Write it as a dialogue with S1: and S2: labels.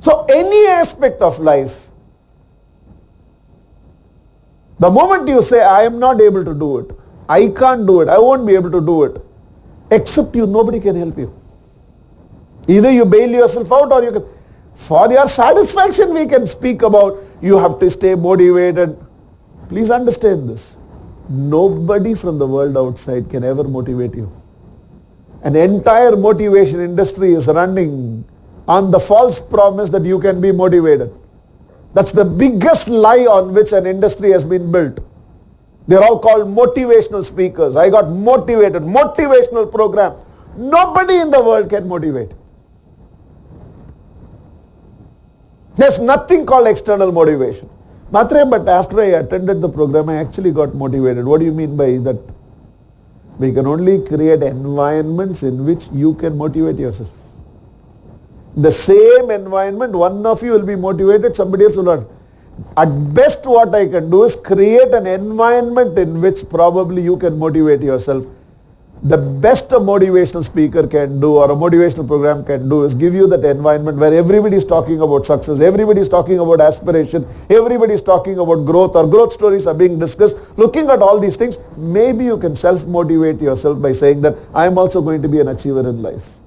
S1: So any aspect of life, the moment you say, I am not able to do it, I can't do it, I won't be able to do it, except you, nobody can help you. Either you bail yourself out or you can, for your satisfaction we can speak about, you have to stay motivated. Please understand this. Nobody from the world outside can ever motivate you. An entire motivation industry is running on the false promise that you can be motivated. That's the biggest lie on which an industry has been built. They're all called motivational speakers. I got motivated, motivational program. Nobody in the world can motivate. There's nothing called external motivation. Mahatria, but after I attended the program, I actually got motivated. What do you mean by that? We can only create environments in which you can motivate yourself. The same environment, one of you will be motivated, somebody else will not. At best what I can do is create an environment in which probably you can motivate yourself. The best a motivational speaker can do or a motivational program can do is give you that environment where everybody is talking about success, everybody is talking about aspiration, everybody is talking about growth, or growth stories are being discussed. Looking at all these things, maybe you can self-motivate yourself by saying that I am also going to be an achiever in life.